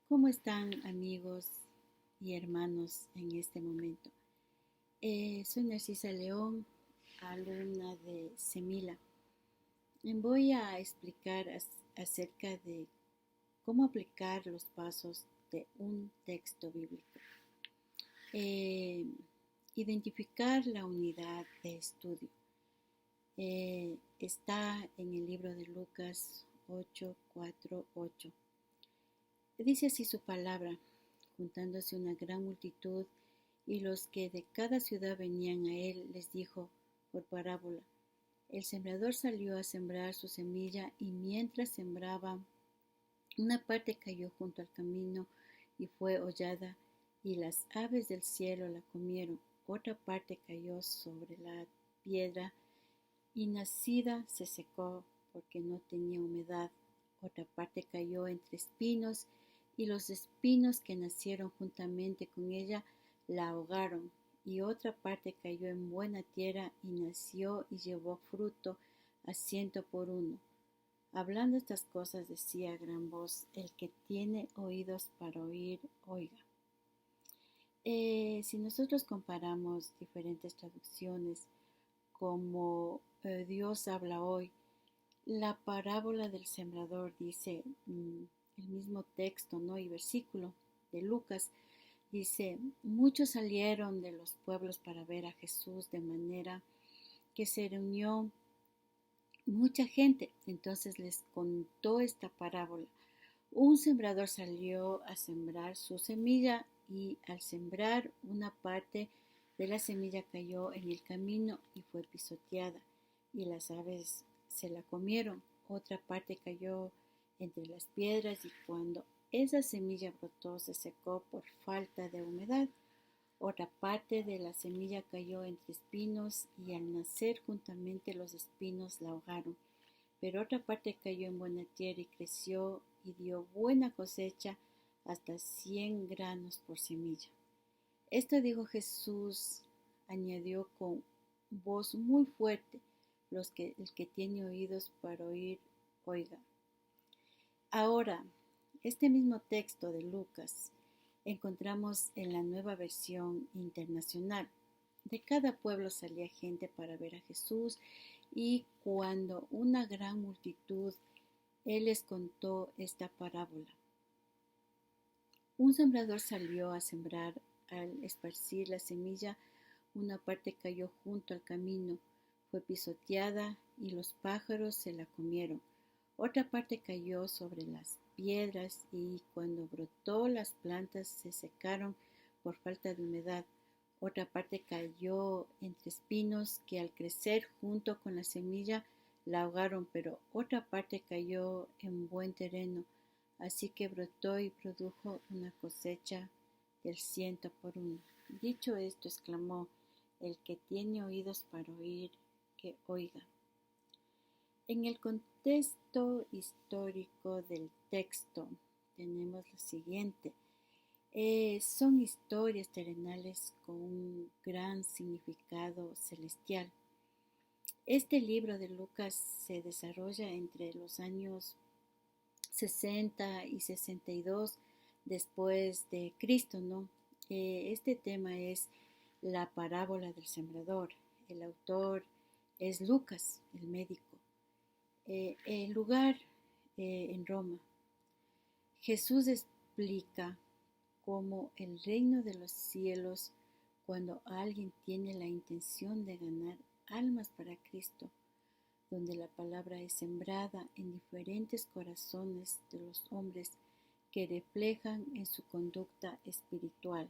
¿Cómo están amigos y hermanos en este momento? Soy Narcisa León, alumna de Semila. Voy a explicar acerca de cómo aplicar los pasos de un texto bíblico. Eh, Identificar la unidad de estudio. Está en el libro de Lucas 8:4-8. Dice así su palabra: juntándose una gran multitud y los que de cada ciudad venían a él, les dijo por parábola: el sembrador salió a sembrar su semilla, y mientras sembraba, una parte cayó junto al camino y fue hollada, y las aves del cielo la comieron. Otra parte cayó sobre la piedra, y nacida se secó porque no tenía humedad. Otra parte cayó entre espinos, y los espinos que nacieron juntamente con ella la ahogaron. Y otra parte cayó en buena tierra, y nació y llevó fruto a 100 por 1. Hablando estas cosas decía a gran voz: el que tiene oídos para oír, oiga. Si nosotros comparamos diferentes traducciones, como Dios habla hoy, la parábola del sembrador dice, el mismo texto, ¿no? Y versículo de Lucas dice: muchos salieron de los pueblos para ver a Jesús, de manera que se reunió mucha gente. Entonces les contó esta parábola. Un sembrador salió a sembrar su semilla, y al sembrar, una parte de la semilla cayó en el camino y fue pisoteada, y las aves se la comieron. Otra parte cayó entre las piedras, y cuando esa semilla brotó, se secó por falta de humedad. Otra parte de la semilla cayó entre espinos, y al nacer juntamente los espinos la ahogaron. Pero otra parte cayó en buena tierra y creció y dio buena cosecha, hasta 100 granos por semilla. Esto dijo Jesús, añadió con voz muy fuerte: el que tiene oídos para oír, oiga. Ahora, este mismo texto de Lucas encontramos en la Nueva Versión Internacional. De cada pueblo salía gente para ver a Jesús, y cuando una gran multitud, él les contó esta parábola. Un sembrador salió a sembrar. Al esparcir la semilla, una parte cayó junto al camino, fue pisoteada, y los pájaros se la comieron. Otra parte cayó sobre las piedras, y cuando brotó, las plantas se secaron por falta de humedad. Otra parte cayó entre espinos, que al crecer junto con la semilla la ahogaron, pero otra parte cayó en buen terreno, así que brotó y produjo una cosecha del 100 por 1. Dicho esto, exclamó: el que tiene oídos para oír, que oiga. En el contexto histórico del texto tenemos lo siguiente. Son historias terrenales con un gran significado celestial. Este libro de Lucas se desarrolla entre los años 60 y 62 después de Cristo, ¿no? Este tema es la parábola del sembrador. El autor es Lucas, el médico. El lugar en Roma. Jesús explica cómo el reino de los cielos, cuando alguien tiene la intención de ganar almas para Cristo, donde la palabra es sembrada en diferentes corazones de los hombres, que reflejan en su conducta espiritual.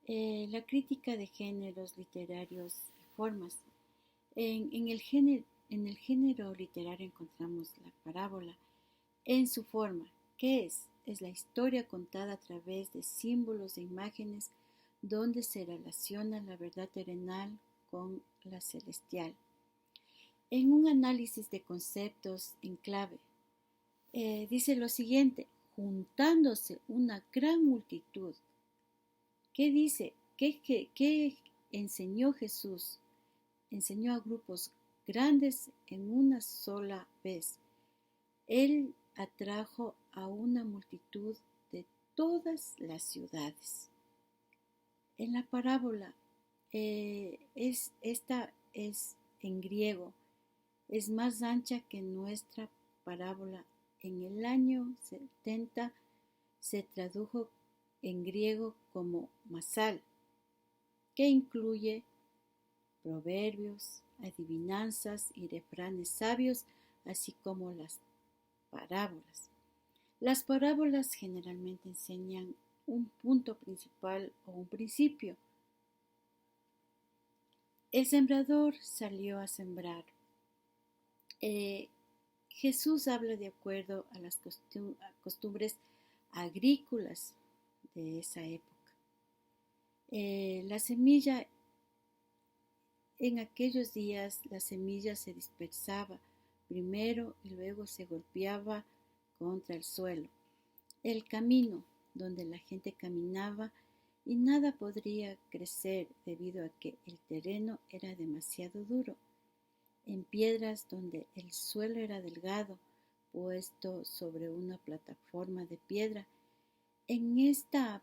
La crítica de géneros literarios y formas. En el género literario encontramos la parábola en su forma. ¿Qué es? Es la historia contada a través de símbolos e imágenes, donde se relaciona la verdad terrenal con la celestial. En un análisis de conceptos en clave, dice lo siguiente: juntándose una gran multitud. ¿Qué dice? ¿Qué enseñó Jesús? Enseñó a grupos grandes en una sola vez. Él atrajo a una multitud de todas las ciudades. En la parábola, esta es en griego, es más ancha que nuestra parábola. En el año 70 se tradujo en griego como masal, que incluye proverbios, adivinanzas y refranes sabios, así como las parábolas. Las parábolas generalmente enseñan un punto principal o un principio. El sembrador salió a sembrar. Jesús habla de acuerdo a las costumbres agrícolas de esa época. La semilla, en aquellos días, la semilla se dispersaba primero y luego se golpeaba contra el suelo. El camino donde la gente caminaba y nada podría crecer debido a que el terreno era demasiado duro. En piedras donde el suelo era delgado, puesto sobre una plataforma de piedra. En esta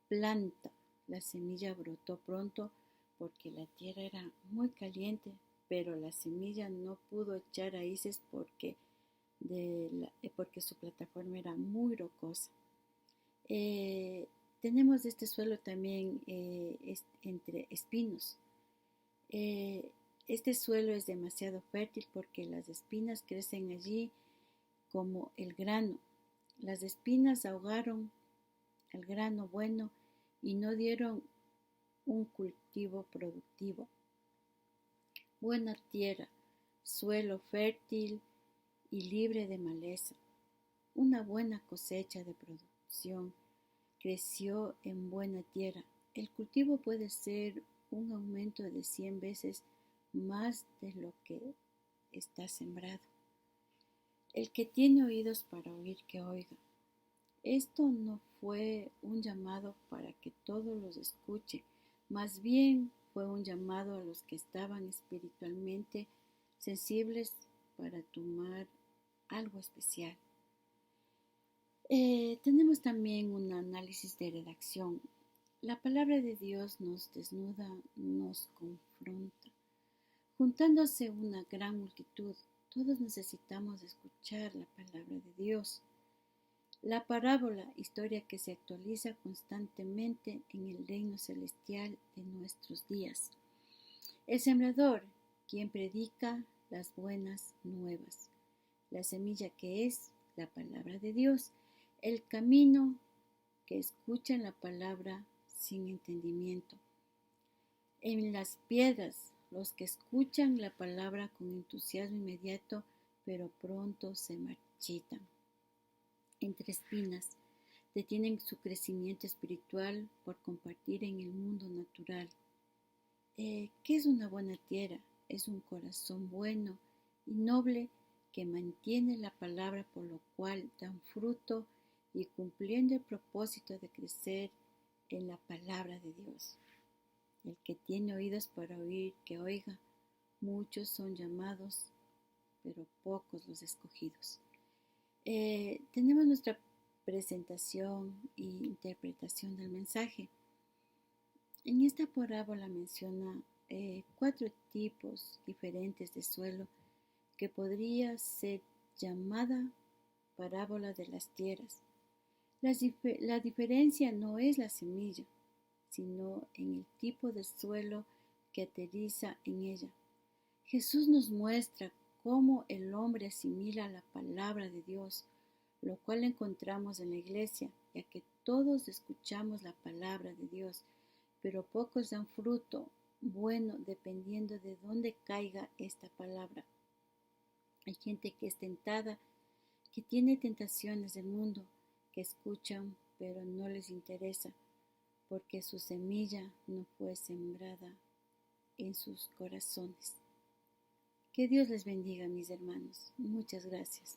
planta la semilla brotó pronto porque la tierra era muy caliente, pero la semilla no pudo echar raíces porque su plataforma era muy rocosa. Tenemos este suelo también entre espinos. Este suelo es demasiado fértil porque las espinas crecen allí como el grano. Las espinas ahogaron el grano bueno y no dieron un cultivo productivo. Buena tierra, suelo fértil y libre de maleza. Una buena cosecha de producción creció en buena tierra. El cultivo puede ser un aumento de 100 veces más de lo que está sembrado. El que tiene oídos para oír, que oiga. Esto no fue un llamado para que todos los escuchen, más bien fue un llamado a los que estaban espiritualmente sensibles para tomar algo especial. Tenemos también un análisis de redacción. La palabra de Dios nos desnuda, nos confronta. Juntándose una gran multitud, todos necesitamos escuchar la palabra de Dios. La parábola, historia que se actualiza constantemente en el reino celestial de nuestros días. El sembrador, quien predica las buenas nuevas. La semilla que es la palabra de Dios. El camino que escuchan la palabra sin entendimiento. En las piedras, los que escuchan la palabra con entusiasmo inmediato, pero pronto se marchitan. Entre espinas, detienen su crecimiento espiritual por compartir en el mundo natural. ¿Qué es una buena tierra? Es un corazón bueno y noble que mantiene la palabra, por lo cual dan fruto y cumpliendo el propósito de crecer en la palabra de Dios. El que tiene oídos para oír, que oiga. Muchos son llamados, pero pocos los escogidos. Tenemos nuestra presentación e interpretación del mensaje. En esta parábola menciona 4 tipos diferentes de suelo que podría ser llamada parábola de las tierras. La diferencia no es la semilla, sino en el tipo de suelo que aterriza en ella. Jesús nos muestra cómo el hombre asimila la palabra de Dios, lo cual encontramos en la iglesia, ya que todos escuchamos la palabra de Dios, pero pocos dan fruto bueno dependiendo de dónde caiga esta palabra. Hay gente que es tentada, que tiene tentaciones del mundo, que escuchan pero no les interesa, porque su semilla no fue sembrada en sus corazones. Que Dios les bendiga, mis hermanos. Muchas gracias.